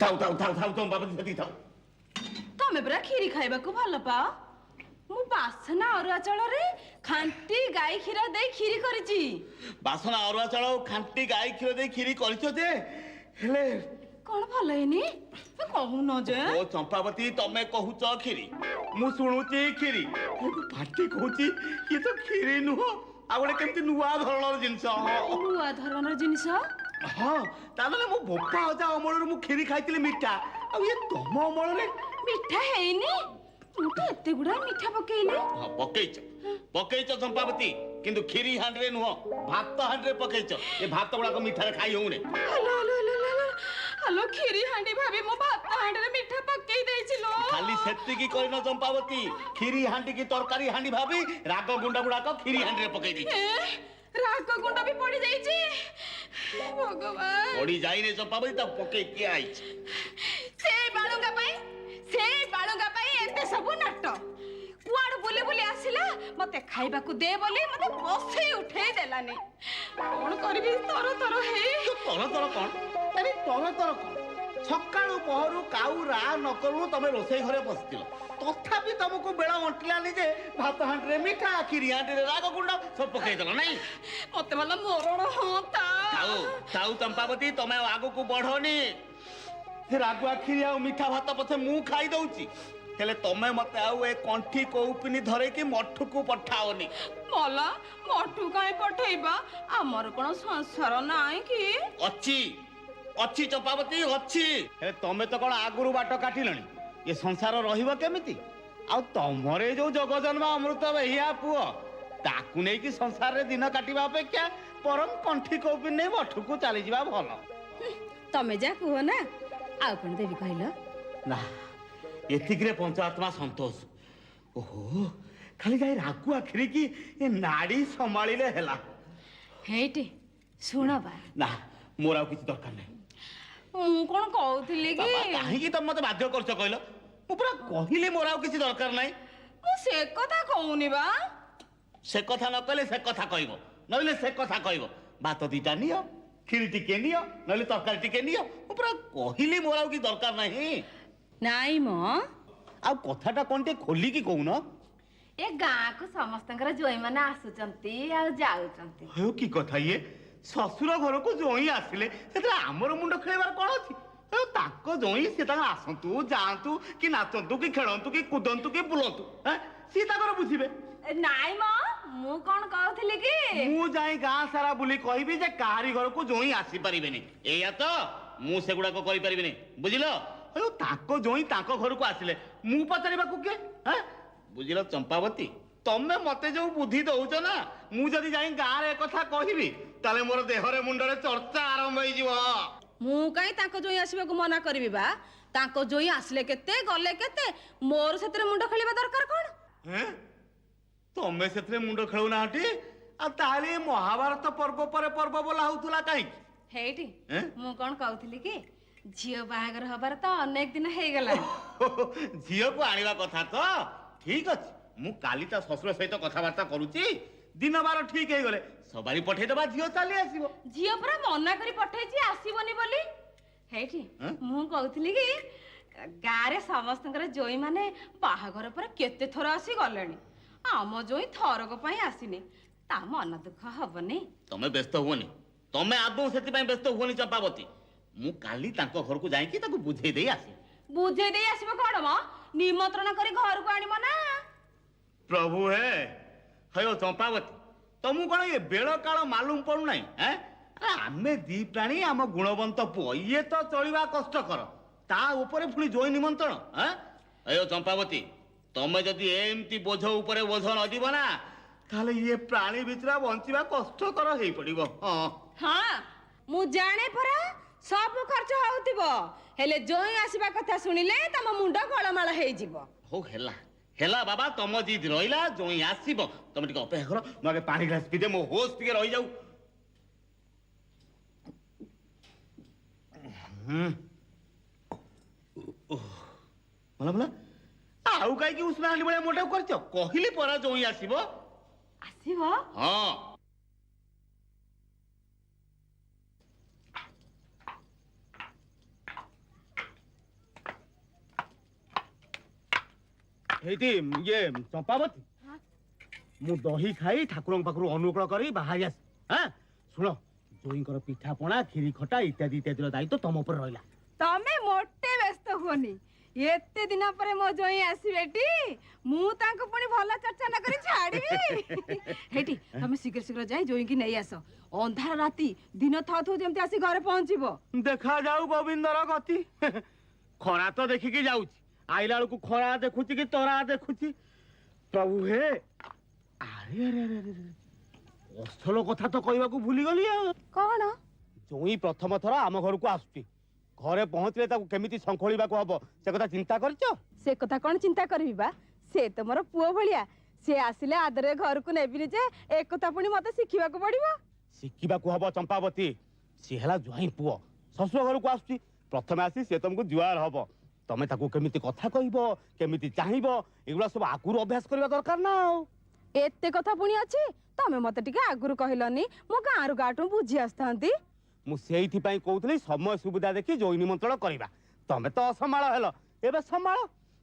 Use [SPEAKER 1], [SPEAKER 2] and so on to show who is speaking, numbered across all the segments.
[SPEAKER 1] ଥାଉ ଥାଉ ଥାଉ ଥାଉ ଚମ୍ପାବତୀ ସେତିକି ଥାଉ।
[SPEAKER 2] ତମେ ପରା କ୍ଷୀରି ଖାଇବାକୁ ଭଲ ପାଅ। ମୁଁ ବାସନା ଅରୁଆ ଚାଉଳରେ ଖାଣ୍ଟି ଗାଈ କ୍ଷୀର ଦେଇ କ୍ଷୀରି କରିଛି।
[SPEAKER 1] ବାସନା ଅରୁଆ ଚାଉଳ ଖାଣ୍ଟି ଗାଈ କ୍ଷୀର ଦେଇ କ୍ଷୀରି କରିଛ ଯେ, ହେଲେ
[SPEAKER 2] କଣ ଭଲ ହେଇନି? କହୁନ ଯେ।
[SPEAKER 1] ଓ ଚମ୍ପାବତୀ ତମେ କହୁଛ କ୍ଷୀରି, ମୁଁ ଶୁଣୁଛି କ୍ଷୀରି, ପାଟି କହୁଛି ଇଏ ତ କ୍ଷୀରି ନୁହଁ, ଆଉ ଗୋଟେ କେମିତି ନୂଆ ଧରଣର ଜିନିଷ।
[SPEAKER 2] ନୂଆ ଧରଣର ଜିନିଷ?
[SPEAKER 1] ହଁ, ତାମାନେ ମୋ ବୋପା ଅଜା ଅମଳରୁ ମୁଁ କ୍ଷୀରି ଖାଇଥିଲି ମିଠା, ଆଉ ଇଏ ତମ ଅମଳରେ
[SPEAKER 2] ମିଠା ହେଇନି। ମୁଁ ତ ଏତେ ଗୁଡାଏ ମିଠା ପକେଇଲି।
[SPEAKER 1] ହଁ ପକେଇଛ ପକେଇଛ ଚମ୍ପାବତୀ, କିନ୍ତୁ କ୍ଷୀରି ହାଣ୍ଡିରେ ନୁହଁ, ଭାତ ହାଣ୍ଡିରେ ପକେଇଛ। ଏ ଭାତ ଗୁଡାକ ମିଠାରେ ଖାଇ ହଉନି।
[SPEAKER 2] ହ୍ୟାଲୋ କ୍ଷୀରି ହାଣ୍ଡି ଭାବି ମୁଁ ଭାତ ହାଣ୍ଡିରେ ମିଠା ପକେଇ ଦେଇଛି ଲୋ।
[SPEAKER 1] ଖାଲି ସେତିକି କରିନ ଚମ୍ପାବତୀ, କ୍ଷୀରି ହାଣ୍ଡି କି ତରକାରୀ ହାଣ୍ଡି ଭାବି ରାଗ ଗୁଣ୍ଡ ଗୁଡାକ କ୍ଷୀରି ହାଣ୍ଡିରେ ପକେଇ ଦେଇଛ।
[SPEAKER 2] ରାଗ ଗୁଣ୍ଡ ବି ପଡି ଯାଇଛି। ଭଗବାନ,
[SPEAKER 1] ପଡି ଯାଇନି ଚମ୍ପାବତୀ, ତାକୁ ପକେଇ କିଏ ଆଇଛି?
[SPEAKER 2] ସେଇ ବାଳୁଙ୍ଗା ପାଇଁ ଏତେ ସବୁ ନାଟ। କୁଆଡୁ ବୁଲି ବୁଲି ଆସିଲା, ମତେ ଖାଇବାକୁ ଦେ ବୋଲି ମତେ ବସେଇ ଉଠେଇ ଦେଲାନି। କଣ କରିବି ତର ତର ହେଇ।
[SPEAKER 1] ତର ତର କଣ? ଆରେ ତର ତର କଣ? ସକାଳୁ ପହରୁ କାଉ ରା ନ କରୁ ତମେ ରୋଷେଇ ଘରେ ବସିଥିଲ, ତଥାପି ତମକୁ ବେଳ ଅଣ୍ଟିଲାନି ଯେ ଭାତ ହାଣ୍ଡିରେ ମିଠା, କ୍ଷୀରି ହାଣ୍ଡିରେ ରାଗ ଗୁଣ୍ଡ ସବୁ ପକେଇଦେଲ ନାଇଁ?
[SPEAKER 2] ମତେ ଭଲ ମରଣ ହୁଅନ୍ତା।
[SPEAKER 1] ଥାଉ ଚମ୍ପାବତୀ, ତମେ ଆଉ ଆଗକୁ ବଢନି। ରାଗୁଆ କ୍ଷୀରି ଆଉ ମିଠା ଭାତ ପଛେ ମୁଁ ଖାଇ ଦଉଛି, ହେଲେ ତମେ ମତେ ଆଉ ଏ କଣ୍ଠି କୌପିନି ଧରେଇକି ମଠକୁ ପଠାଅନି।
[SPEAKER 2] ମଲା ମଠୁ କାଇଁ ପଠେଇବା? ଆମର କଣ ସଂସାର ନାହିଁ କି?
[SPEAKER 1] ଅଛି ଅଛି ଚମ୍ପାବତୀ ଅଛି, ହେଲେ ତମେ ତ କଣ ଆଗରୁ ବାଟ କାଟିଲଣି, ଏ ସଂସାର ରହିବ କେମିତି? ଆଉ ତମର ଏ ଯୋଉ ଜଗ ଜନ୍ମ ଅମୃତ ବେହିଆ ପୁଅ, ତାକୁ ନେଇକି ସଂସାରରେ ଦିନ କାଟିବା ଅପେକ୍ଷା ବରଂ କଣ୍ଠି କୌପିନି ନେଇ ମଠକୁ ଚାଲିଯିବା ଭଲ।
[SPEAKER 2] ତମେ ଯା କୁହ ନା, ଆଉ କଣ ଦେବି କହିଲ?
[SPEAKER 1] ନା, ଏତିକିରେ ପଞ୍ଚାତ୍ମା ସନ୍ତୋଷ। ଓହୋ, ଖାଲି ଯାଇ ରାଗୁଆ କ୍ଷୀରିକି ଏ ନାଡି ସମ୍ଭାଳିଲେ ହେଲା।
[SPEAKER 2] ହେଇଟି ଶୁଣ ବା।
[SPEAKER 1] ନା, ମୋର ଆଉ କିଛି ଦରକାର ନାହିଁ।
[SPEAKER 2] ମୁଁ କଣ କହୁଥିଲି କି?
[SPEAKER 1] କାହିଁକି ତମେ ମତେ ବାଧ୍ୟ କରୁଛ କହିଲ? ମୁଁ ପୁରା କହିଲି ମୋର ଆଉ କିଛି ଦରକାର ନାହିଁ।
[SPEAKER 2] ମୁଁ ସେ କଥା କହୁନି ବା।
[SPEAKER 1] ସେ କଥା ନ କହିଲେ ସେ କଥା କହିବ, ନହେଲେ ସେ କଥା କହିବ। ଭାତ ଦିଟା ନିଅ, କ୍ଷୀରି ଟିକେ ନିଅ, ନହେଲେ ତରକାରୀ ଟିକେ ନିଅ। ମୁଁ ପୁରା କହିଲି ମୋର ଆଉ କିଛି ଦରକାର ନାହିଁ।
[SPEAKER 2] ନାଇଁ ମ,
[SPEAKER 1] ଆଉ କଥାଟା କଣ ଟିକେ ଖୋଲିକି କହୁନ?
[SPEAKER 2] ଏ ଗାଁକୁ ସମସ୍ତଙ୍କର ଜୋଇଁମାନେ ଆସୁଛନ୍ତି ଆଉ ଯାଉଛନ୍ତି।
[SPEAKER 1] ହେଉ କି କଥା ଇଏ? ଶ୍ୱଶୁର ଘରକୁ ଜୋଇଁ ଆସିଲେ ସେଥିରେ ଆମର ମୁଣ୍ଡ ଖେଳିବାର କଣ ଅଛି? ତାଙ୍କ ଜୋଇଁ ସେ ତାଙ୍କର ଆସନ୍ତୁ, ଯାଆନ୍ତୁ, କି ନାଚନ୍ତୁ, କି ଖେଳନ୍ତୁ, କି କୁଦନ୍ତୁ, କି ବୁଲନ୍ତୁ, ସିଏ ତାଙ୍କର ବୁଝିବେ।
[SPEAKER 2] ନାଇଁ ମ, ମୁଁ କଣ କହୁଥିଲି କି?
[SPEAKER 1] ମୁଁ ଯାଇ ଗାଁ ସାରା ବୁଲି କହିବି ଯେ କାହାରି ଘରକୁ ଜୋଇଁ ଆସିପାରିବେନି, ଏଇଆ ତ? ମୁଁ ସେଗୁଡାକ କରିପାରିବିନି, ବୁଝିଲ? ତାଙ୍କ ଜୋଇଁ ତାଙ୍କ ଘରକୁ ଆସିଲେ ମୁଁ ପଚାରିବାକୁ କିଏ? ବୁଝିଲ ଚମ୍ପାବତୀ, ତମେ ମତେ ଯୋଉ ବୁଦ୍ଧି ଦଉଛ ନା, ମୁଁ ଯଦି ଯାଇ ଗାଁରେ କଥା କହିବି ତାହେଲେ ମୋର ଦେହରେ ମୁଣ୍ଡରେ ଚର୍ଚ୍ଚା ଆରମ୍ଭ ହେଇଯିବ।
[SPEAKER 2] ମୁଁ କାଇଁ ତାଙ୍କ ଜୋଇଁ ଆସିବାକୁ ମନା କରିବି ବା? ତାଙ୍କ ଜୋଇଁ ଆସିଲେ କେତେ, ଗଲେ କେତେ, ମୋର ସେଥିରେ ମୁଣ୍ଡ ଖେଳିବା ଦରକାର କଣ?
[SPEAKER 1] ତମେ ସେଥିରେ ମୁଣ୍ଡ ଖେଳୁନାହାନ୍ତି, ଆଉ ତାହେଲେ ମହାଭାରତ ପର୍ବ ପରେ ପର୍ବ ବୋଲା ହଉଥିଲା କାହିଁକି?
[SPEAKER 2] ହେଇଟି ମୁଁ କଣ କହୁଥିଲି କି, ଝିଅ ବାହାଘର ହବାର ତ ଅନେକ ଦିନ ହେଇଗଲାଣି।
[SPEAKER 1] ଝିଅକୁ ଆଣିବା କଥା ତ? ଠିକ ଅଛି, ମୁଁ କାଲି ତା ଶ୍ୱଶୁର ସହିତ କଥାବାର୍ତ୍ତା କରୁଛି, ଦିନ ବାର ଠିକ ହେଇଗଲେ ସବାରି ପଠେଇଦବା, ଝିଅ ଚାଲି ଆସିବ।
[SPEAKER 2] ଝିଅ ପୁରା ମନା କରି ପଠେଇଛି ଆସିବନି ବୋଲି। ହେଇଠି ମୁଁ କହୁଥିଲି କି, ଗାଁରେ ସମସ୍ତଙ୍କର ଜୋଇଁ ମାନେ ବାହାଘର ପରେ କେତେ ଥର ଆସି ଗଲେଣି, ଆମ ଜୋଇଁ ଥରକ ପାଇଁ ଆସିନି, ତା ମନ ଦୁଃଖ ହବନି?
[SPEAKER 1] ତମେ ବ୍ୟସ୍ତ ହୁଅନି, ତମେ ଆଦୌ ସେଥିପାଇଁ ବ୍ୟସ୍ତ ହୁଅନି ଚମ୍ପାବତୀ। ମୁଁ କାଲି ତାଙ୍କ ଘରକୁ ଯାଇକି ତାକୁ ବୁଝେଇ ଦେଇ ଆସିବି।
[SPEAKER 2] ବୁଝେଇ ଦେଇ ଆସିବ କଣ ମ? ନିମନ୍ତ୍ରଣ କରି ଘରକୁ ଆଣିବ ନା?
[SPEAKER 1] ପ୍ରଭୁ ହେ ଚମ୍ପାବତୀ, ତମକୁ କଣ ଏ ବେଳ କାଳ ମାଲୁମ ପଡୁନାହିଁ? ଆମେ ଦି ପ୍ରାଣୀ, ଆମ ଗୁଣବନ୍ତ ପୁଅ, ଇଏ ତ ଚଳିବା କଷ୍ଟକର, ତା ଉପରେ ପୁଣି ଜୋଇଁ ନିମନ୍ତ୍ରଣ? ଚମ୍ପାବତୀ, ତମେ ଯଦି ଏମିତି ବୋଝ ଉପରେ ବୋଝ ନ ଯିବ ନା, ତାହେଲେ ଇଏ ପ୍ରାଣୀ ଭିତରେ ବଞ୍ଚିବା କଷ୍ଟକର ହେଇପଡିବ।
[SPEAKER 2] ହଁ ମୁଁ ଜାଣେ ପରା, ସବୁ ଖର୍ଚ୍ଚ ହଉଥିବ, ହେଲେ ଜୋଇଁ ଆସିବା କଥା ଶୁଣିଲେ ତମ ମୁଣ୍ଡ ଗୋଳମାଳ ହେଇଯିବ।
[SPEAKER 1] ହଉ ହେଲା ହେଲା ବାବା, ତମ ଜିଦ ରହିଲା, ଜୋଇଁ ଆସିବ, ତମେ ଟିକେ ଅପେକ୍ଷା କର, ମୁଁ ଆଗେ ପାଣି ଗ୍ଲାସ ପିଇଦେ, ମୋ ହୋଶ ଟିକେ ରହିଯାଉ। ଭଲ ଭଲ, ଆଉ କାହିଁକି ଉଷ୍ଣା ହାଣ୍ଡି ଭଳିଆ ମୋଟାକୁ କରିଛ? କହିଲି ପରା ଜୋଇଁ ଆସିବ।
[SPEAKER 2] ଆସିବ?
[SPEAKER 1] ହଁ। ହେଇଟି ଇଏ ଚମ୍ପାବତୀ ମୁଁ ଦହି ଖାଇ ଠାକୁରଙ୍କ ପାଖରୁ ଅନୁକୂଳ କରି ବାହାରି ଆସି ହଁ ଶୁଣ ଜୋଇଙ୍କର ପିଠାପଣା କ୍ଷୀରି ଖଟା ଇତ୍ୟାଦି ଇତ୍ୟାଦିର ଦାୟିତ୍ୱ ତମ ଉପରେ ରହିଲା।
[SPEAKER 2] ତମେ ମୋଟେ ବ୍ୟସ୍ତ ହୁଅନି ଏତେ ଦିନ ପରେ ମୋ ଜୋଇଁ ଆସିବେଟି ମୁଁ ତାଙ୍କୁ ପୁଣି ଭଲ ଚର୍ଚ୍ଚା ନ କରି ଛାଡ଼ିବି। ହେଇଟି ତମେ ଶୀଘ୍ର ଶୀଘ୍ର ଯାଇ ଜୋଇଁକି ନେଇ ଆସ ଅନ୍ଧାର ରାତି ଦିନ ଥାଉ ଥାଉ ଯେମିତି ଆସି ଘରେ ପହଞ୍ଚିବ।
[SPEAKER 1] ଦେଖାଯାଉ ଗୋବିନ୍ଦର ଗତି ଖରା ତ ଦେଖିକି ଯାଉଛି ଆଇଲା ବେଳକୁ ଖରା ଦେଖୁଛି କି ତରା ଦେଖୁଛି ପ୍ରଭୁ ହେ। ଆରେ ଆରେ ଆରେ ଆରେ ଅସଲ କଥା ତ କହିବାକୁ ଭୁଲିଗଲି ଆଉ।
[SPEAKER 2] କଣ?
[SPEAKER 1] ଜୋଇଁ ପ୍ରଥମ ଥର ଆମ ଘରକୁ ଆସୁଛି ଘରେ ପହଞ୍ଚିଲେ ତାକୁ କେମିତି ଶଙ୍ଖୋଳିବାକୁ ହବ ସେ କଥା ଚିନ୍ତା କରିଛ?
[SPEAKER 2] ସେ କଥା କଣ ଚିନ୍ତା କରିବି ବା ସେ ତ ମୋର ପୁଅ ଭଳିଆ ସେ ଆସିଲେ ଆଦରେ ଘରକୁ ନେବିନି ଯେ ଏକଥା ପୁଣି ମତେ ଶିଖିବାକୁ ପଡିବ।
[SPEAKER 1] ଶିଖିବାକୁ ହବ ଚମ୍ପାବତୀ ସିଏ ହେଲା ଜ୍ୱାଇଁ ପୁଅ ଶ୍ୱଶୁର ଘରକୁ ଆସୁଛି ପ୍ରଥମେ ଆସି ସେ ତମକୁ ଜୁହାର ହବ ତମେ ତାକୁ କେମିତି କଥା କହିବ କେମିତି ଚାହିଁବ ଏଗୁଡା ସବୁ ଆଗରୁ ଅଭ୍ୟାସ କରିବା ଦରକାର ନା ଆଉ।
[SPEAKER 2] ଏତେ କଥା ପୁଣି ଅଛି ତମେ ମତେ ଟିକେ ଆଗରୁ କହିଲନି ମୁଁ ଗାଁରୁ ଗାଁଠୁ ବୁଝି ଆସିଥାନ୍ତି।
[SPEAKER 1] ମୁଁ ସେଇଥିପାଇଁ କହୁଥିଲି ସମୟ ସୁବିଧା ଦେଖି ଜୋଇଁ ନିମନ୍ତ୍ରଣ କରିବା ତମେ ତ ଅସମ୍ଭାଳ ହେଲ ଏବେ ସମ୍ଭାଳ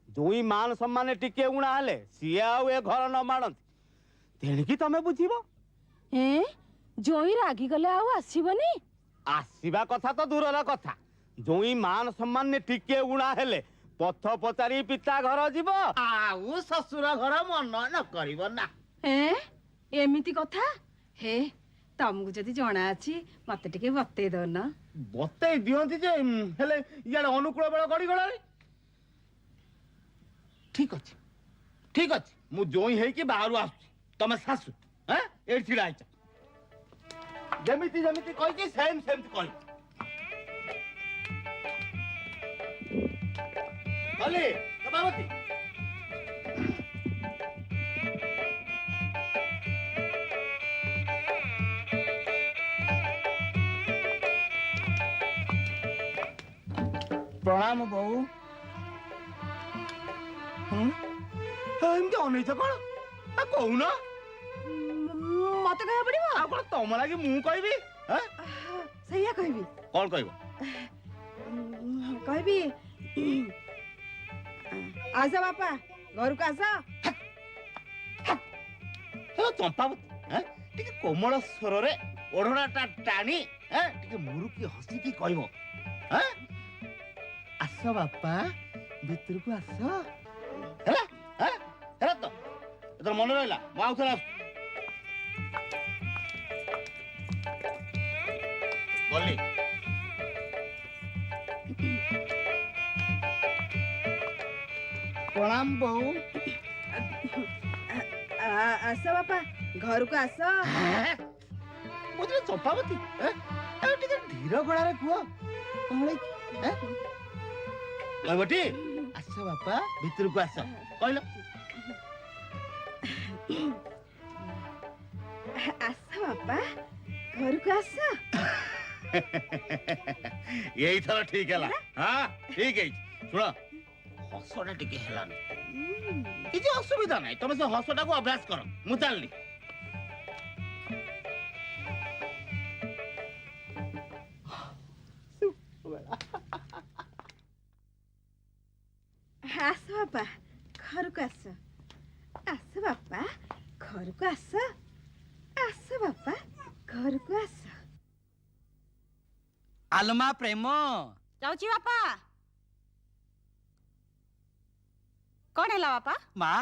[SPEAKER 1] ଜୋଇଁ ମାନ ସମ୍ମାନ ଟିକେ ଉଣା ହେଲେ ସିଏ ଆଉ ଏ ଘର ନ ମାଣନ୍ତି ତେଣିକି ତମେ ବୁଝିବ।
[SPEAKER 2] ଜୋଇଁ ରାଗିଗଲେ ଆଉ ଆସିବନି?
[SPEAKER 1] ଆସିବା କଥା ତ ଦୂରର କଥା ଜୋଇଁ ମାନ ସମ୍ମାନ ଟିକେ ଉଣା ହେଲେ ପଥ ପଚାରି ପିତା ଘର ଯିବ ଆଉ ଶ୍ୱଶୁର ଘର ମନ ନ କରିବ ନା।
[SPEAKER 2] ଏମିତି କଥା ହେ ତମକୁ ଯଦି ଜଣା ଅଛି ମତେ ଟିକେ ବତେଇ ଦଉନ।
[SPEAKER 1] ବତେଇ ଦିଅନ୍ତି ଯେ ହେଲେ ଇଆଡେ ଅନୁକୂଳ ବେଳ ଗଡିଗଲାଣି। ଠିକ ଅଛି ମୁଁ ଜୋଇଁ ହେଇକି ବାହାରୁ ଆସୁଛି ତମେ ଶାଶୁ ଏଇଠି ଛିଡା ହେଇଛ ଯେମିତି ଯେମିତି କହିଛି ସେମିତି କହିଛି ଗଲି ଚମ୍ପାବତୀ। ପ୍ରଣାମ ବୋଉ। ଏମିତି ଅନେଇଛ କଣ କହୁନ?
[SPEAKER 2] ମତେ କହିବାକୁ ପଡିବ
[SPEAKER 1] ଆଉ କଣ ତମ ଲାଗି ମୁଁ କହିବି?
[SPEAKER 2] ସେଇଆ କହିବି।
[SPEAKER 1] କଣ କହିବ?
[SPEAKER 2] କହିବି ଆସ ବାପା ଘରକୁ ଆସ।
[SPEAKER 1] ଚମ୍ପାବତୀ ଟିକେ କୋମଳ ସ୍ୱରରେ ଓଢଣାଟା ଟାଣି ଟିକେ ମୁରୁକି ହସିକି କହିବ ଆସ ବାପା ଭିତରକୁ ଆସ ହେଲା ହେଲା ତ ଏଥର ମନେ ରହିଲା ମୁଁ ଆଉ ଥରେ ଆସୁଛି ଗଲି। ପ୍ରଣାମ ବୋଉ।
[SPEAKER 2] ଆସ ବାପା ଘରକୁ ଆସ।
[SPEAKER 1] ବୁଝିଲେ ଚମ୍ପାବତୀ ଟିକେ ଧୀର ଗଳାରେ କୁହ କଣ କହିବଟି? ଆସ ବାପା ଭିତରକୁ ଆସ କହିଲ।
[SPEAKER 2] ଆସ ବାପା ଘରକୁ ଆସ।
[SPEAKER 1] ଏଇଥର ଠିକ ହେଲା ଠିକ ହେଇଛି। ଶୁଣ ହସଟା ଟିକେ ହେଲାନି କିଛି ଅସୁବିଧା ନାହିଁ ତମେ ସେ ହସଟାକୁ ଅଭ୍ୟାସ କର ମୁଁ ଚାଲିଲି।
[SPEAKER 2] ଆସ ବାପା ଘରକୁ ଆସ। ଆସ ବାପା ଘରକୁ ଆସ। ଆସ ବାପା ଘରକୁ ଆସ।
[SPEAKER 3] ଆଲମା ପ୍ରେମ
[SPEAKER 2] ଯାଉଛି ବାପା। କଣ ହେଲା ବାପା?
[SPEAKER 3] ମା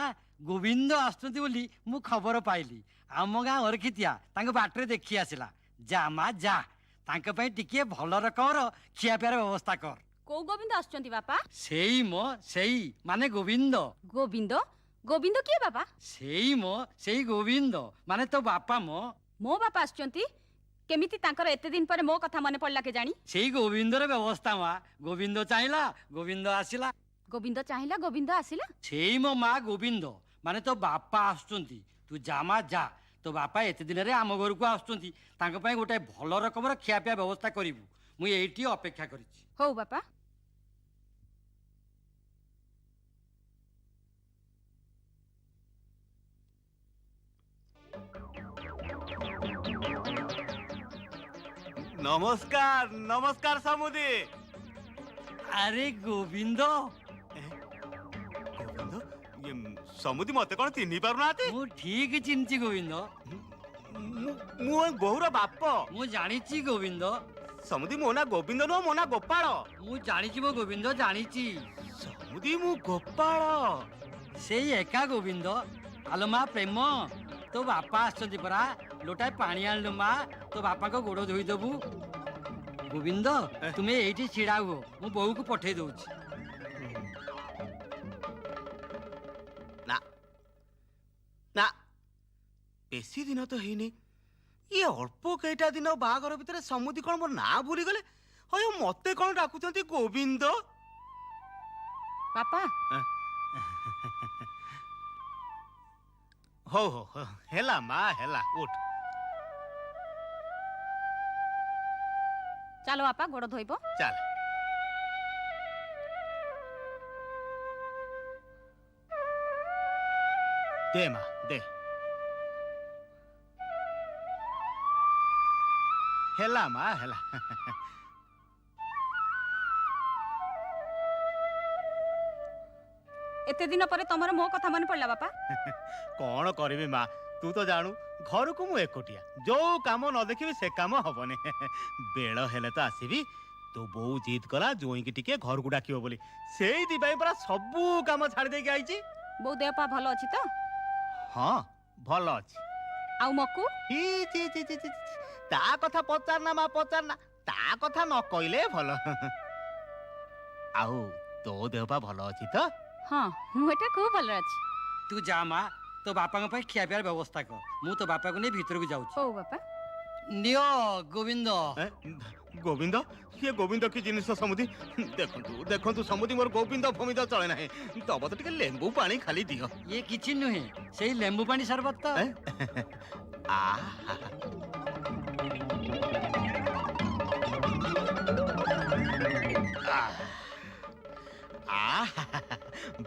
[SPEAKER 3] ଗୋବିନ୍ଦ ଆସୁଛନ୍ତି ବୋଲି ମୁଁ ଖବର ପାଇଲି ଆମ ଗାଁ ଅରଖିତିଆ ତାଙ୍କ ବାଟରେ ଦେଖି ଆସିଲା ଯା ମା ଯା ତାଙ୍କ ପାଇଁ ଟିକେ ଭଲ ରକମର ଖିଆପିଆର ବ୍ୟବସ୍ଥା କର।
[SPEAKER 2] କୋଉ ଗୋବିନ୍ଦ ଆସୁଛନ୍ତି ବାପା?
[SPEAKER 3] ସେଇ ମାନେ ଗୋବିନ୍ଦ।
[SPEAKER 2] ଗୋବିନ୍ଦ? ଗୋବିନ୍ଦ କିଏ ବାପା?
[SPEAKER 3] ସେଇ ଗୋବିନ୍ଦ ମାନେ ତୋ ବାପା
[SPEAKER 2] ମୋ ବାପା ଆସୁଛନ୍ତି? କେମିତି ତାଙ୍କର ଏତେ ଦିନ ପରେ ମୋ କଥା ମନେ ପଡିଲା କେଜାଣି?
[SPEAKER 3] ସେଇ ଗୋବିନ୍ଦର ବ୍ୟବସ୍ଥା ମା ଗୋବିନ୍ଦ ଚାହିଁଲା ଗୋବିନ୍ଦ ଆସିଲା।
[SPEAKER 2] ଗୋବିନ୍ଦ ଚାହିଁଲା ଗୋବିନ୍ଦ ଆସିଲା?
[SPEAKER 3] ସେଇ ମୋ ମା ଗୋବିନ୍ଦ ମାନେ ତୋ ବାପା ଆସୁଛନ୍ତି ତୁ ଯା ମା ଯା ତୋ ବାପା ଏତେ ଦିନରେ ଆମ ଘରକୁ ଆସୁଛନ୍ତି ତାଙ୍କ ପାଇଁ ଗୋଟେ ଭଲ ରକମର ଖିଆପିଆ ବ୍ୟବସ୍ଥା କରିବୁ ମୁଁ ଏଇଠି ଅପେକ୍ଷା କରିଛି।
[SPEAKER 2] ହଉ ବାପା।
[SPEAKER 1] নমস্কার নমস্কার সমুদি।
[SPEAKER 3] আরে গোবিন্দ
[SPEAKER 1] গোবিন্দ ସମୁଦି ମତେ କଣ ଚିହ୍ନି ପାରୁନାହାନ୍ତି?
[SPEAKER 3] ମୁଁ ଠିକ ଚିହ୍ନିଛି ଗୋବିନ୍ଦ।
[SPEAKER 1] ମୁଁ ବୋହୁର ବାପ।
[SPEAKER 3] ମୁଁ ଜାଣିଛି ଗୋବିନ୍ଦ।
[SPEAKER 1] ସମୁଦି ମୋ ନା ଗୋବିନ୍ଦ ନୁହଁ, ମୋ ନା ଗୋପାଳ।
[SPEAKER 3] ମୁଁ ଜାଣିଛି ମୋ ଗୋବିନ୍ଦ, ଜାଣିଛି।
[SPEAKER 1] ସମୁଦି ମୁଁ ଗୋପାଳ।
[SPEAKER 3] ସେଇ ଏକା ଗୋବିନ୍ଦ। ଆଲୋ ମା ପ୍ରେମ, ତୋ ବାପା ଆସିଛନ୍ତି ପରା, ଲୋଟାଏ ପାଣି ଆଣିଲୁ ମା, ତୋ ବାପାଙ୍କ ଗୋଡ଼ ଧୋଇଦବୁ। ଗୋବିନ୍ଦ ତୁମେ ଏଇଠି ଛିଡ଼ା ହୁଅ, ମୁଁ ବୋହୂକୁ ପଠେଇ ଦଉଛି।
[SPEAKER 1] ନା ନା, ବେଶୀ ଦିନ ତ ହେଇନି, ଇଏ ଅଳ୍ପ କେଇଟା ଦିନ ବାହାଘର ଭିତରେ ସମୁଦି କଣ ମୋ ନାଁ ଭୁଲିଗଲେ? ହୟ ମତେ କଣ ଡାକୁଛନ୍ତି ଗୋବିନ୍ଦ?
[SPEAKER 2] ବାପା
[SPEAKER 1] ହଉ ହଉ ହଉ, ହେଲା ମା ହେଲା, ଉଠ।
[SPEAKER 2] ଚାଲ ବାପା, ଗୋଡ଼ ଧୋଇବ।
[SPEAKER 1] ଚାଲ। ଦେ ମା ଦେ। ହେଲା ମା ହେଲା।
[SPEAKER 2] ଏତେ ଦିନ ପରେ ତମର ମୋ କଥା ମନେ ପଡିଲା ବାପା?
[SPEAKER 1] କଣ କରିବି ମା, ତୁ ତ ଜାଣୁ ଘରକୁ ମୁଁ ଏକୁଟିଆ, ଯୋଉ କାମ ନ ଦେଖିବି ସେ କାମ ହବନି। ବେଳ ହେଲେ ତ ଆସିବି। ତୋ ବୋଉ ଜିଦ୍ କଲା ଜୋଇଁକି ଟିକେ ଘରକୁ ଡାକିବ ବୋଲି, ସେଇଥିପାଇଁ ପରା ସବୁ କାମ ଛାଡ଼ି ଦେଇକି ଆଇଛି।
[SPEAKER 2] ବୋଉ ଦେହ ପା ଭଲ ଅଛି ତ?
[SPEAKER 1] ହଁ ଭଲ ଅଛି।
[SPEAKER 2] ଆଉ ମକୁ?
[SPEAKER 1] ତା କଥା ପଚାରନା ମା, ପଚାରନା, ତା କଥା ନ କହିଲେ ଭଲ। ଆଉ ତୋ ଦେହ ପା ଭଲ ଅଛି ତ?
[SPEAKER 2] ହଁ, ମୁଁ ଏଟା ଖୁବ ଭଲରେ ଅଛି।
[SPEAKER 3] ତୁ ଯା ମା, ତୋ ବାପାଙ୍କ ପାଇଁ ଖିଆ ପିଆର ବ୍ୟବସ୍ଥା କର, ମୁଁ ତୋ ବାପାକୁ ନେଇ ଭିତରକୁ ଯାଉଛି।
[SPEAKER 2] ହଉ ବାପା।
[SPEAKER 3] ନିଅ ଗୋବିନ୍ଦ।
[SPEAKER 1] ଗୋବିନ୍ଦ? କିଏ ଗୋବିନ୍ଦ କି ଜିନିଷ ସମୁଦି? ଦେଖନ୍ତୁ ଦେଖନ୍ତୁ ସମୁଦି, ମୋର ଗୋବିନ୍ଦ ଫୋମିନ୍ଦ ଚଳେ ନାହିଁ, ତବ ତ ଟିକେ ଲେମ୍ବୁ ପାଣି ଖାଲି ଦିଅ।
[SPEAKER 3] ଇଏ କିଛି ନୁହେଁ, ସେଇ ଲେମ୍ବୁ ପାଣି ସରବତ।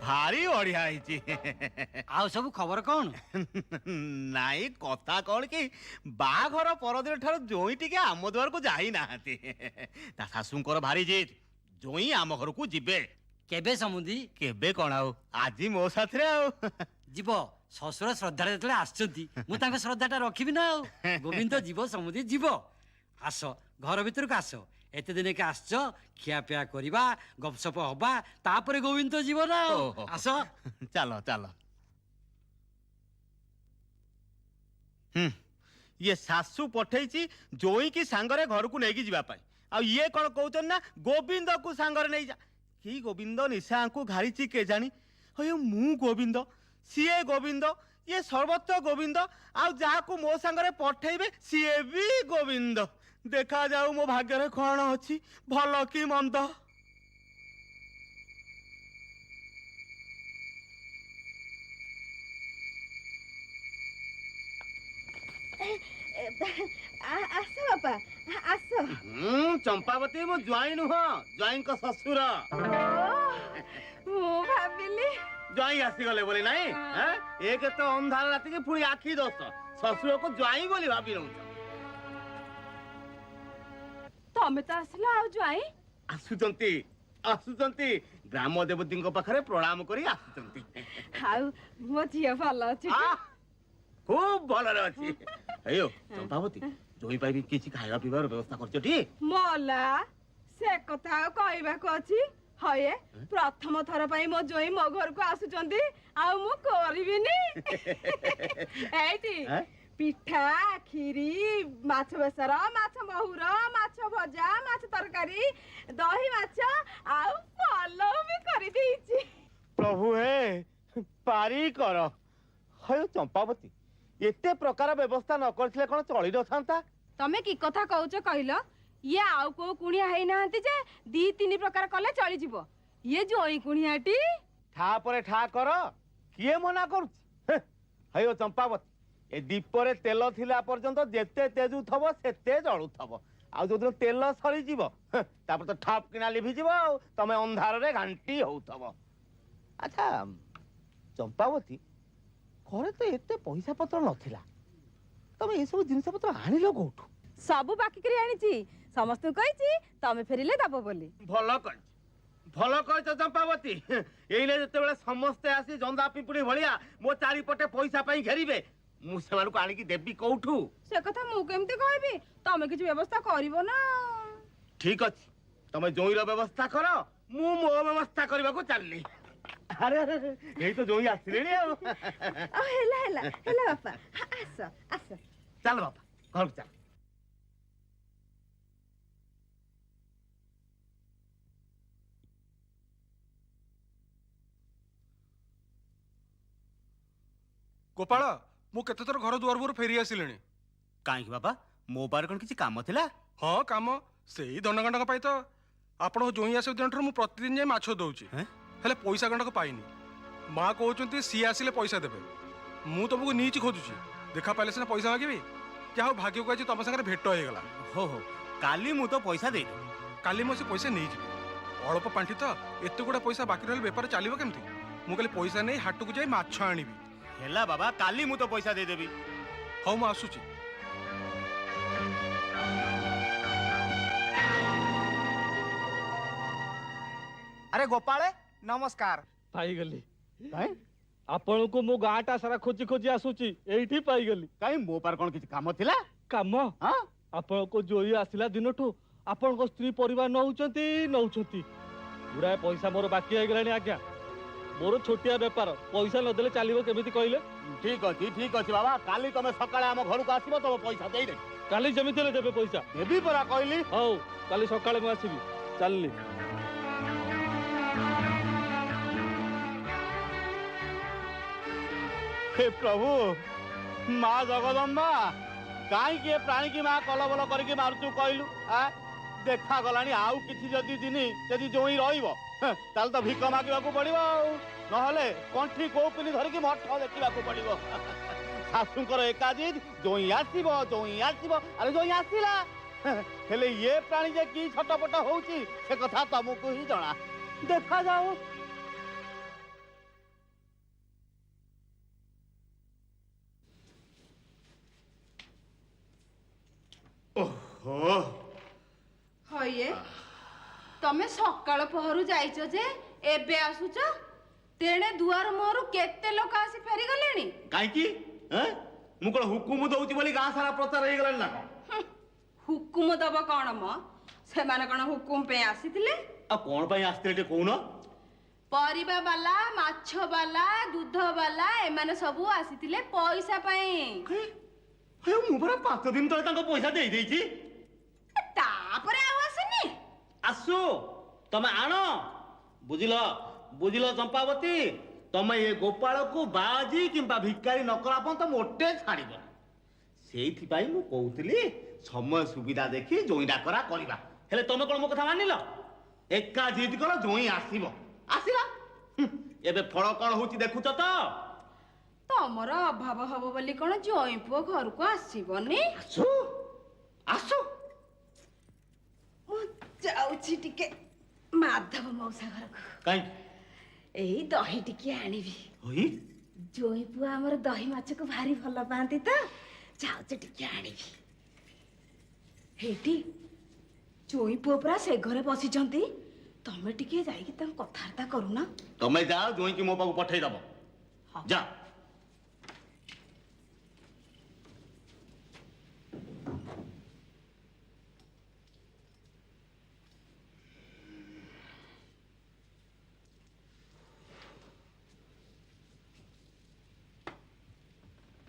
[SPEAKER 1] ଭାରି ବଢିଆ ହେଇଛି।
[SPEAKER 3] ଆଉ ସବୁ ଖବର କଣ?
[SPEAKER 1] ନାଇଁ କଥା କଣ କି, ବାହାଘର ପରଦିନ ଠାରୁ ଜୋଇଁ ଟିକେ ଆମ ଦୁଆରକୁ ଯାଇନାହାନ୍ତି। ତା ଶାଶୁଙ୍କର ଭାରି ଜିଦ୍, ଜୋଇଁ ଆମ ଘରକୁ ଯିବେ।
[SPEAKER 3] କେବେ ସମୁଦି?
[SPEAKER 1] କେବେ କଣ ଆଉ, ଆଜି ମୋ ସାଥିରେ ଆଉ।
[SPEAKER 3] ଯିବ, ଶ୍ୱଶୁର ଶ୍ରଦ୍ଧାରେ ଯେତେବେଳେ ଆସିଛନ୍ତି ମୁଁ ତାଙ୍କ ଶ୍ରଦ୍ଧାଟା ରଖିବି ନା ଆଉ। ଗୋବିନ୍ଦ ଯିବ, ସମୁଦି ଯିବ। ଆସ ଘର ଭିତରକୁ ଆସ, ଏତେ ଦିନକେ ଆସିଛ, ଖିଆପିଆ କରିବା, ଗପସପ ହବା, ତାପରେ ଗୋବିନ୍ଦ ଯିବ ନା ଆଉ। ଆସ
[SPEAKER 1] ଚାଲ ଚାଲ। ଇଏ ଶାଶୁ ପଠେଇଛି ଜୋଇଁକି ସାଙ୍ଗରେ ଘରକୁ ନେଇକି ଯିବା ପାଇଁ, ଆଉ ଇଏ କଣ କହୁଛନ୍ତି ନା ଗୋବିନ୍ଦକୁ ସାଙ୍ଗରେ ନେଇଯା। କି ଗୋବିନ୍ଦ ନିଶାଙ୍କୁ ଘାରିଛି କେଜାଣି? ହଉ ମୁଁ ଗୋବିନ୍ଦ, ସିଏ ଗୋବିନ୍ଦ, ଇଏ ସର୍ବତ୍ର ଗୋବିନ୍ଦ, ଆଉ ଯାହାକୁ ମୋ ସାଙ୍ଗରେ ପଠେଇବେ ସିଏ ବି ଗୋବିନ୍ଦ। ଦେଖାଯାଉ ମୋ ଭାଗ୍ୟରେ କଣ ଅଛି, ଭଲ କି ମନ୍ଦ।
[SPEAKER 2] ଆସ ବାପା, ଆସ।
[SPEAKER 1] ଚମ୍ପାବତୀ, ମୁଁ ଜ୍ୱାଇଁ ନୁହଁ, ଜ୍ୱାଇଁଙ୍କ ଶ୍ୱଶୁର।
[SPEAKER 2] ମୁଁ ଭାବିଲି
[SPEAKER 1] ଜ୍ୱାଇଁ ଆସିଗଲେ ବୋଲି ନାଇଁ। ଏ କେତେ ଅନ୍ଧାର ରାତିକି ପୁଣି ଆଖି ଦୋଷ, ଶ୍ୱଶୁରକୁ ଜ୍ୱାଇଁ ବୋଲି ଭାବି ନଉଛ।
[SPEAKER 2] ତମେ ତ ଆସିଲ, ଆଉ ଜ୍ୱାଇଁ?
[SPEAKER 1] ଆସୁଛନ୍ତି ଆସୁଛନ୍ତି, ଗ୍ରାମ ଦେବତୀଙ୍କ ପାଖରେ ପ୍ରଣାମ କରି ଆସୁଛନ୍ତି।
[SPEAKER 2] ଆଉ ମୋ ଝିଅ ଭଲ ଅଛି?
[SPEAKER 1] ଖୁବ ଭଲରେ ଅଛି। ହେଉ ଚମ୍ପାବତୀ, ଜୋଇଁ ପାଇଁ ବି କିଛି ଖାଇବା ପିଇବାର ବ୍ୟବସ୍ଥା କରିଛ ଟି?
[SPEAKER 2] ମଲା, ସେ କଥା ଆଉ କହିବାକୁ ଅଛି? ହଏ, ପ୍ରଥମ ଥର ପାଇଁ ମୋ ଜୋଇଁ ମୋ ଘରକୁ ଆସୁଛନ୍ତି, ଆଉ ମୁଁ କରିବିନି? ଏଇଠି ପିଠା, କ୍ଷୀରି, ମାଛ ବେସର, ମାଛ ମହୁର, ମାଛ ଭଜା, ମାଛ ତରକାରୀ, ଦହି ମାଛ, ଆଉ ପଲଉ ବି କରିଦେଇଛି।
[SPEAKER 1] ପ୍ରଭୁ ହେ, ପାରି କର। ହଉ ଚମ୍ପାବତୀ, ଏତେ ପ୍ରକାର ବ୍ୟବସ୍ଥା ନ କରିଥିଲେ କଣ ଚଳି ନଥାନ୍ତା?
[SPEAKER 2] ତମେ କି କଥା କହୁଛ କହିଲ? ଇଏ ଆଉ କୋଉ କୁଣିଆ ହେଇନାହାନ୍ତି ଯେ 2-3 ପ୍ରକାର କଲେ ଚଳିଯିବ। ଇଏ ଜୋଇଁ କୁଣିଆଟି।
[SPEAKER 1] ଠା ପରେ ଠା କର, କିଏ ମନା କରୁଛି? ହଉ ଚମ୍ପାବତୀ, ଏ ଦୀପରେ ତେଲ ଥିଲା ପର୍ଯ୍ୟନ୍ତ ଯେତେ ତେଜୁଥବ ସେତେ ଜଳୁଥବ, ଆଉ ଯୋଉଦିନ ତେଲ ସରିଯିବ ତାପରେ ତ ଠପ୍ କିନା ଲିଭିଯିବ, ଆଉ ତମେ ଅନ୍ଧାରରେ ଘାଣ୍ଟି ହଉଥବ। ଆଚ୍ଛା ଚମ୍ପାବତୀ, ଘରେ ତ ଏତେ ପଇସା ପତ୍ର ନଥିଲା, ତମେ ଏସବୁ ଜିନିଷ ପତ୍ର ଆଣିଲ କୋଉଠୁ?
[SPEAKER 2] ସବୁ ବାକି କରି ଆଣିଛି, ସମସ୍ତଙ୍କୁ କହିଛି ତମେ ଫେରିଲେ ଦବ ବୋଲି।
[SPEAKER 1] ଭଲ କରିଛି, ଭଲ କହିଛ ଚମ୍ପାବତୀ। ଏଇନେ ଯେତେବେଳେ ସମସ୍ତେ ଆସି ଜନ୍ଦା ପିମ୍ପୁଡି ଭଳିଆ ମୋ ଚାରିପଟେ ପଇସା ପାଇଁ ଘେରିବେ, ମୁଁ ସେମାନଙ୍କୁ ଆଣିକି ଦେବି କୋଉଠୁ?
[SPEAKER 2] ସେ କଥା ମୁଁ କେମିତି କହିବି? ତମେ କିଛି ବ୍ୟବସ୍ଥା କରିବ ନା।
[SPEAKER 1] ଠିକ ଅଛି, ତମେ ଜୋଇଁର ବ୍ୟବସ୍ଥା କର, ମୁଁ ମୋ ବ୍ୟବସ୍ଥା କରିବାକୁ ଚାଲିଲି। ଆରେ ଆରେ ଆରେ, ଏଇ ତ ଜୋଇଁ ଆସିଲେଣି ଆଉ।
[SPEAKER 2] ହେଲା ହେଲା ହେଲା ବାପା, ଆସ ଆସ।
[SPEAKER 1] ଚାଲ ବାପା, ଘରକୁ ଚାଲ।
[SPEAKER 4] ଗୋପାଳ, ମୁଁ କେତେଥର ଘର ଦୁଆର ଫେରି ଆସିଲିଣି।
[SPEAKER 1] କାହିଁକି ବାପା, ମୋ ପାଖରେ କଣ କିଛି କାମ ଥିଲା?
[SPEAKER 4] ହଁ, କାମ ସେଇ ଧନଗଣ୍ଡକ ପାଇଁ ତ। ଆପଣଙ୍କ ଜୋଇଁ ଆସିବା ଦିନଠାରୁ ମୁଁ ପ୍ରତିଦିନ ଯାଇ ମାଛ ଦଉଛି, ହେଲେ ପଇସା ଗଣ୍ଡକ ପାଇନି। ମା କହୁଛନ୍ତି ସିଏ ଆସିଲେ ପଇସା ଦେବେ। ମୁଁ ତମକୁ ନିଇଛି ଖୋଜୁଛି, ଦେଖା ପାଇଲେ ସିନା ପଇସା ମାଗିବି। ଯାହା ହଉ ଭାଗ୍ୟକୁ ଆଜି ତମ ସାଙ୍ଗରେ ଭେଟ ହେଇଗଲା।
[SPEAKER 1] ହଉ ହଉ, କାଲି ମୁଁ ତ ପଇସା ଦେଇଦେବି।
[SPEAKER 4] କାଲି ମୁଁ ସେ ପଇସା ନେଇଯିବି। ଅଳ୍ପ ପାଣ୍ଠି ତ, ଏତେ ଗୁଡ଼ା ପଇସା ବାକି ରହିଲେ ବେପାର ଚାଲିବ କେମିତି? ମୁଁ କାଲି ପଇସା ନେଇ ହାଟକୁ ଯାଇ ମାଛ ଆଣିବି।
[SPEAKER 1] ହେଲା ବାବା, କାଲି ମୁଁ ତ ପଇସା ଦେଇଦେବି।
[SPEAKER 4] ହଉ, ମୁଁ ଆସୁଛି।
[SPEAKER 5] ଆରେ ଗୋପାଳେ, ନମସ୍କାର।
[SPEAKER 6] ପାଇଗଲି।
[SPEAKER 1] କାଇଁ
[SPEAKER 6] ଆପଣଙ୍କୁ ମୁଁ ଗାଁଟା ସାରା ଖୋଜି ଖୋଜି ଆସୁଛି, ଏଇଠି ପାଇଗଲି।
[SPEAKER 1] କାଇଁ ମୋ ପାଖରେ କଣ କିଛି କାମ ଥିଲା?
[SPEAKER 6] କାମ?
[SPEAKER 1] ହଁ,
[SPEAKER 6] ଆପଣଙ୍କ ଜୋଇ ଆସିଲା ଦିନଠୁ ଆପଣଙ୍କ ସ୍ତ୍ରୀ ପରିବାର ନଉଛନ୍ତି। ଗୁଡାଏ ପଇସା ମୋର ବାକି ହେଇଗଲାଣି ଆଜ୍ଞା। ମୋର ଛୋଟିଆ ବେପାର, ପଇସା ନଦେଲେ ଚାଲିବ କେମିତି କହିଲେ?
[SPEAKER 1] ଠିକ ଅଛି ବାବା, କାଲି ତମେ ସକାଳେ ଆମ ଘରକୁ ଆସିବ, ତମ ପଇସା ଦେଇଦେବି।
[SPEAKER 6] କାଲି ଯେମିତି ହେଲେ ଦେବେ ପଇସା।
[SPEAKER 1] ଦେବି ପରା କହିଲି।
[SPEAKER 6] ହଉ, କାଲି ସକାଳେ ମୁଁ ଆସିବି। ଚାଲିଲି।
[SPEAKER 1] हे प्रभु, माँ जगदम्बा, काईकि ए प्राणी की माँ कलबल करके मारुचु कहलु? देखा गलानी आउ किछि जदी दिनी जदी जोई रहिबो, ताल तो भिक मागिबाकू पड़िबो, नहले कंठी कोपिनी धरिकी मठ देखिबाकू पड़िबो। शाशुंकर एकाजित जोई आसीबो। अरे जोई आसीला, हेले ये प्राणी जे की छटपट होउची से कथा तमकू ही जणा। देखा जाऊ। ओहो,
[SPEAKER 2] ହଇଏ ତମେ ସକାଳ ପହରୁ ଯାଇଛ ଯେ ଏବେ ଆସୁଛ? ତେଣେ ଦୁଆର ମୁହଁରୁ କେତେ ଲୋକ ଆସି ଫେରିଗଲେଣି।
[SPEAKER 1] କାହିଁକି? ମୁଁ କଣ ହୁକୁମ ଦଉଛି ବୋଲି ଗାଁ ସାରା ପ୍ରଚାର ହେଇଗଲାଣି ନା କଣ?
[SPEAKER 2] ହୁକୁମ ଦବ କଣ ମ? ସେମାନେ କଣ ହୁକୁମ ପାଇଁ ଆସିଥିଲେ?
[SPEAKER 1] ଆଉ କଣ ପାଇଁ ଆସିଥିଲେ ଟିକେ କହୁନ?
[SPEAKER 2] ପରିବା ବାଲା, ମାଛ ବାଲା, ଦୁଧ ବାଲା ଏମାନେ ସବୁ ଆସିଥିଲେ ପଇସା ପାଇଁ।
[SPEAKER 1] ମୁଁ ପରା 5 ଦିନ ତଳେ ତାଙ୍କ ପଇସା ଦେଇ ଦେଇଛି।
[SPEAKER 2] ତାପରେ ଆଉ ଆସିନି?
[SPEAKER 1] ଆସୁ, ତମେ ଆଣ। ବୁଝିଲ ଚମ୍ପାବତୀ, ତମେ ଏ ଗୋପାଳକୁ ବାଜି କିମ୍ବା ଭିକାରୀ ନକଲା ପର୍ଯ୍ୟନ୍ତ ମୋଟେ ଛାଡ଼ିବ। ସେଇଥିପାଇଁ ମୁଁ କହୁଥିଲି ସମୟ ସୁବିଧା ଦେଖି ଜୋଇଁ ଡାକରା କରିବା। ହେଲେ ତମେ କଣ ମୋ କଥା ମାନିଲ? ଏକା ଜିଦ କର, ଜୋଇଁ ଆସିଲା। ଏବେ ଫଳ କଣ ହଉଛି ଦେଖୁଛ ତ?
[SPEAKER 2] ତମର ଅଭାବ ହବ ବୋଲି କଣ ଜଇଁ ପୁଅ ଘରକୁ ଆସିବନି?
[SPEAKER 1] ଆସୁ।
[SPEAKER 2] ମୁଁ ଯାଉଛି ଟିକେ ମାଧବ ମଉସା ଘରକୁ।
[SPEAKER 1] କାହିଁକି?
[SPEAKER 2] ଏଇ ଦହି ଟିକେ ଆଣିବି। ଜଇଁ ପୁଅ ଆମର ଦହି ମାଛକୁ ଭାରି ଭଲ ପାଆନ୍ତି ତ, ଯାଉଛି ଟିକେ ଆଣିବି। ହେଇଟି ଜଇଁ ପୁଅ ପୁରା ସେ ଘରେ ବସିଛନ୍ତି, ତମେ ଟିକେ ଯାଇକି ତାଙ୍କୁ କଥାବାର୍ତ୍ତା କରୁନ।
[SPEAKER 1] ତମେ ଯାଅ, ଜୋଇଁକି ମୋ ପାଖକୁ ପଠେଇଦବ। ଯା।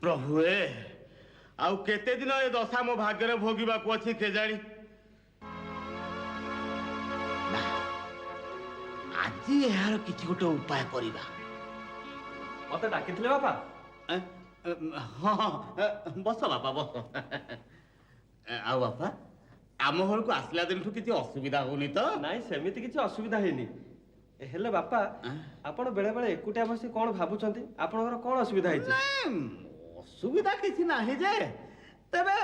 [SPEAKER 1] प्रभु आउ केते दिन ए दशा मो भाग्य भोगिबाकू अछि केजाणी। आज यार किछि गोटे उपाय करिबा।
[SPEAKER 6] मते डाकिथिले बापा?
[SPEAKER 1] हाँ, बस बापा बस। आ बापा, आम घर को आसला दिन किछि असुविधा होनी तो?
[SPEAKER 7] नाई, सेमिति किछि असुविधा हेनी। हेले बापा, आपण बेले बेले एकुटिया बसी कोन भाबुचंती? आपनकर कोन असुविधा हेछि?
[SPEAKER 1] असुविधा किछि नाही जे, तबे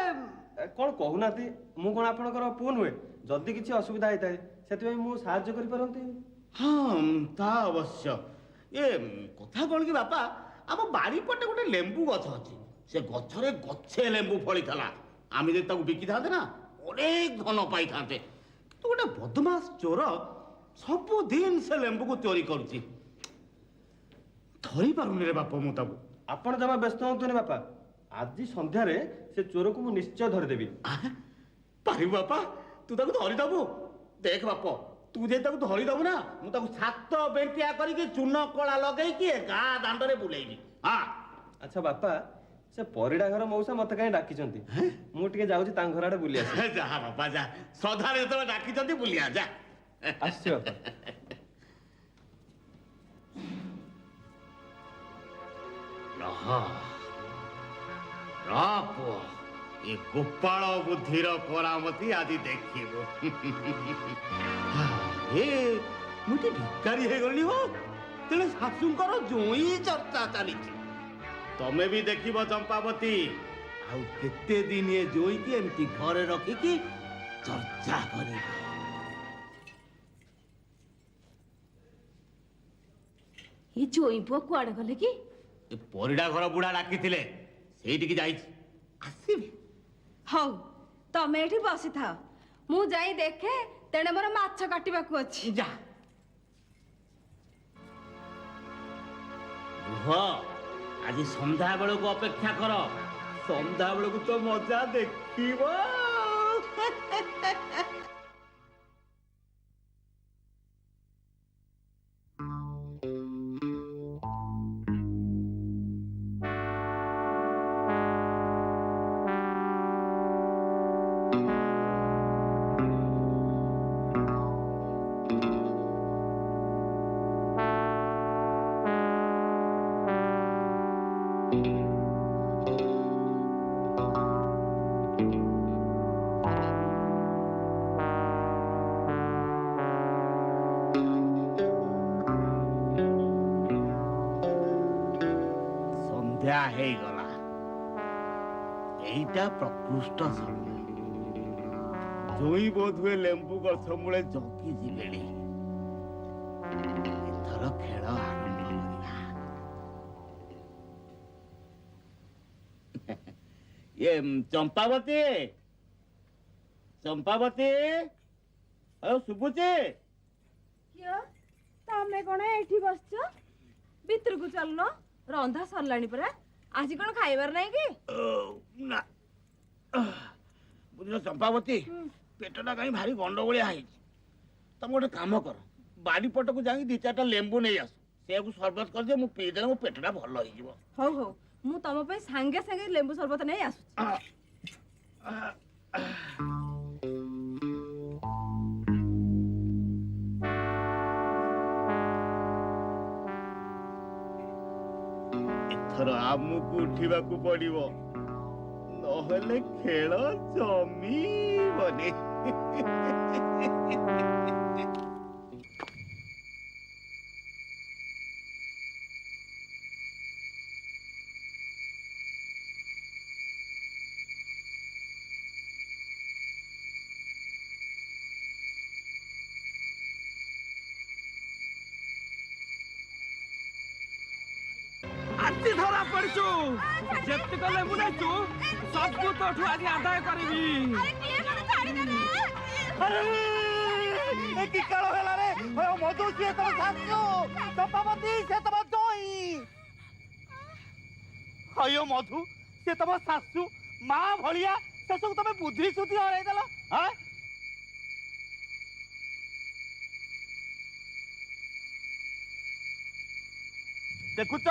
[SPEAKER 7] कोन कहूनाती? मु कोन आपनकर पुन हुए? जदी किछि असुविधा हेताय सेति मु साहाय्य करि परंती।
[SPEAKER 1] हाँ, ता अवश्य। ये कथा कोन कि बापा, आम बाड़ी पटे गोटे लेंबू गछ अछि। से गछरे गछे लेंबू फली थला। आमी जे ताकू बिकी थाते ना, अनेक धन पाई थाते। तो गोटे बदमाश चोर ସବୁଦିନ ସେ ଲେମ୍ବୁକୁ ଚୋରି କରୁଛି। ଧରି ପାରୁନି ରେ ବାପ ମୁଁ ତାକୁ।
[SPEAKER 7] ଆପଣ ଜମା ବ୍ୟସ୍ତ ହୁଅନ୍ତୁନି ବାପା, ଆଜି ସନ୍ଧ୍ୟାରେ ସେ ଚୋରକୁ ମୁଁ ନିଶ୍ଚୟ ଧରିଦେବି।
[SPEAKER 1] ପାରିବୁ ବାପା, ତୁ ତାକୁ ଧରିଦବୁ? ଦେଖ ବାପ, ତୁ ଯଦି ତାକୁ ଧରିଦବୁ ନା, ମୁଁ ତାକୁ ସାତ ବେଣ୍ଟିଆ କରିକି ଚୂନ କଳା ଲଗେଇକି ଗାଁ ଦାଣ୍ଡରେ ବୁଲେଇବି। ହଁ
[SPEAKER 7] ଆଚ୍ଛା ବାପା, ସେ ପରିଡ଼ା ଘର ମଉସା ମତେ କାହିଁ ଡାକିଛନ୍ତି? ମୁଁ ଟିକେ ଯାଉଛି ତାଙ୍କ ଘର ଆଡେ ବୁଲି ଆସି।
[SPEAKER 1] ଯାହା ବାପା ଯା, ସଦାରେ ଯେତେବେଳେ ଡାକିଛନ୍ତି ବୁଲିଆ ଯା।
[SPEAKER 7] ଆସିଛି ବାପା।
[SPEAKER 1] ରହ ପୁଅ, ଏ ଗୋପାଳ ବୁଦ୍ଧିର କରାମତି ଆଜି ଦେଖିବୁ। ମୁଁ ଟିକେ ଭିକାରୀ ହେଇଗଲି ହୋ, ତେଣୁ ଶାଶୁଙ୍କର ଜୋଇଁ ଚର୍ଚ୍ଚା ଚାଲିଛି। ତମେ ବି ଦେଖିବ ଚମ୍ପାବତୀ, ଆଉ କେତେ ଦିନ ଏ ଜୋଇଁକି ଏମିତି ଘରେ ରଖିକି ଚର୍ଚ୍ଚା କରିବ।
[SPEAKER 2] ଏ ଜୋଇଁ ପୁଅ କୁଆଡେ ଗଲେ କି?
[SPEAKER 1] ଏ ପରିଡ଼ା ଘର ବୁଢା ଡାକିଥିଲେ, ସେଇଠିକି ଯାଇଛି, ଆସିବି।
[SPEAKER 2] ହଉ ତମେ ଏଠି ବସିଥାଅ, ମୁଁ ଯାଇ ଦେଖେ, ତେଣେ ମୋର ମାଛ କାଟିବାକୁ ଅଛି।
[SPEAKER 1] ଯା ରୁହ, ଆଜି ସନ୍ଧ୍ୟା ବେଳକୁ ଅପେକ୍ଷା କର, ସନ୍ଧ୍ୟା ବେଳକୁ ତ ମଜା ଦେଖିବ। ସନ୍ଧ୍ୟା ହେଇଗଲା, ଏଇଟା ପ୍ରକୃଷ୍ଟ ସମୟ। ଜୋଇଁ ବୋଧହୁଏ ଲେମ୍ବୁ ଗଛ ମୂଳେ ଜଗି ଯିବେଣି। ଏଥର ଖେଳ ଆରମ୍ଭ କରିବା। ଇଏ ଚମ୍ପାବତୀ, ଚମ୍ପାବତୀ, ଆଉ ଶୁଭୁଛି?
[SPEAKER 2] ତମେ କଣ ଏଠି ବସିଛ? ଭିତରକୁ ଚାଲୁନ, ରନ୍ଧା ସରିଲାଣି ପରା। ଆଜି କଣ ଖାଇବାର ନାହିଁ କି?
[SPEAKER 1] ନା ବୁଝିଲ ଚମ୍ପାବତୀ, ପେଟଟା କାହିଁ ଭାରି ଗଣ୍ଡଗୋଳିଆ ହେଇଛି। ତମେ ଗୋଟେ କାମ କର, ବାଡ଼ି ପଟକୁ ଯାଇକି 2-4ଟା ଲେମ୍ବୁ ନେଇ ଆସ, ସେଆକୁ ସରବତ କରିଦିଅ, ମୁଁ ପିଇଦେଲେ ମୋ ପେଟଟା ଭଲ ହେଇଯିବ।
[SPEAKER 2] ହଉ ହଉ, ମୁଁ ତମ ପାଇଁ ସାଙ୍ଗେ ସାଙ୍ଗେ ଲେମ୍ବୁ ସରବତ ନେଇ ଆସୁଛି। ଏଥର ଆମକୁ ଉଠିବାକୁ ପଡିବ, ନହେଲେ ଖେଳ ଜମିବନି।
[SPEAKER 6] ଆଜି ଧରା ପଡିଛୁ, ଯେତିକ ଲେମ୍ବୁ ନେଇଛୁ ସବୁ ତୋଠୁ ଆଜି ଆଦାୟ କରିବି।
[SPEAKER 1] କି କାଳ ହେଲା ରେ? ମଧୁ ସିଏ ତମ ଶାଶୁ, ଚମ୍ପାବତୀ ସେ ତମ ଜୋଇଁ। ହଇଓ ମଧୁ, ସେ ତମ ଶାଶୁ, ମା ଭଳିଆ, ଶେଷକୁ ତମେ ବୁଦ୍ଧି ସୁଦ୍ଧି ହରେଇଦେଲ। ଦେଖୁଛ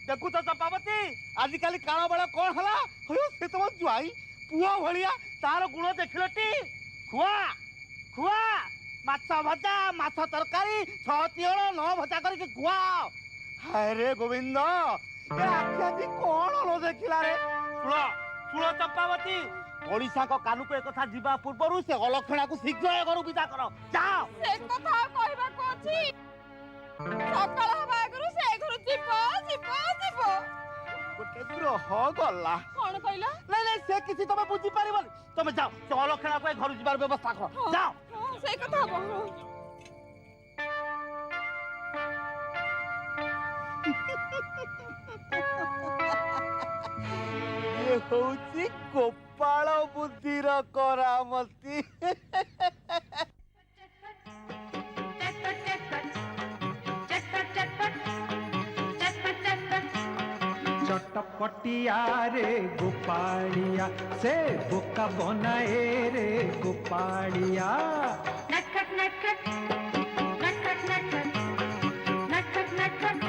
[SPEAKER 1] ଦେଖୁଛ ଚମ୍ପାବତୀ, ଆଜିକାଲି କାଳ ବେଳ କଣ ହେଲା? ସେ ତମ ଜ୍ୱାଇଁ ପୁଅ ଭଳିଆ, ତାର ଗୁଣ ଦେଖିଲଟି? ଖୁଆ ଖୁଆ, ମାଛ ଭଜା, ମାଛ ତରକାରୀ, 6 ତିଅଣ 9 ଭଜା କରିକି ଖୁଆଅ। ହାୟ ରେ ଗୋବିନ୍ଦ, ଏ ଆଖି ଆଜି କଣ ନ ଦେଖିଲା ରେ? ଶୁଣ ଶୁଣ ଚମ୍ପାବତୀ, ଓଡ଼ିଶାଙ୍କ କାନକୁ ଏକଥା ଯିବା ପୂର୍ବରୁ ସେ ଅଲକ୍ଷଣାକୁ ଶୀଘ୍ର ଏ ଘରୁ ବିଦା କର, ଯାଅ।
[SPEAKER 2] ସେ କଥା କହିବାକୁ ଅଛି, ସକାଳ ହବା ଆଗରୁ ସେ ଘରୁ ଯିବ ଯିବ ଯିବ।
[SPEAKER 1] ଗୋଟେ ଗ୍ରହ ଗଲା।
[SPEAKER 2] କଣ କହିଲ?
[SPEAKER 1] ନାଇଁ ନାଇଁ, ସେ କିଛି ତମେ ବୁଝିପାରିବନି। ତମେ ଯାଅ, ସେ ଅଲକ୍ଷଣାକୁ ଏ ଘରୁ ଯିବାର ବ୍ୟବସ୍ଥା କର, ଯାଅ।
[SPEAKER 2] ସେଇ କଥା ହବ।
[SPEAKER 1] ଇଏ ହଉଛି ଗୋପାଳ ବୁଦ୍ଧିର କରାମତି।
[SPEAKER 8] चटपटिया रे गोपालिया से बोका बनाए रे गोपालिया
[SPEAKER 2] नटखट नटखट नटखट नटखट नटखट नटखट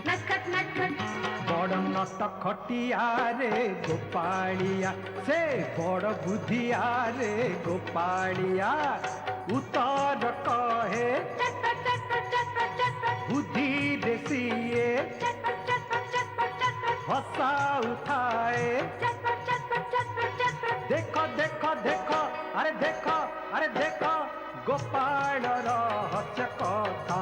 [SPEAKER 2] नटखट नटखट
[SPEAKER 8] बड़ नट खटिया रे गोपालिया से बड़ बुद्धिया रे गोपालिया उतर कहे
[SPEAKER 2] चटपट चटपट चटपट चटपट
[SPEAKER 8] बुद्धि देसिए
[SPEAKER 2] चटपट चटपट चटपट चटपट
[SPEAKER 8] हंसा उठाए
[SPEAKER 2] चटपट चटपट चटपट चटपट
[SPEAKER 8] देखो देखो देखो अरे देखो गोपाल रहस्य कथा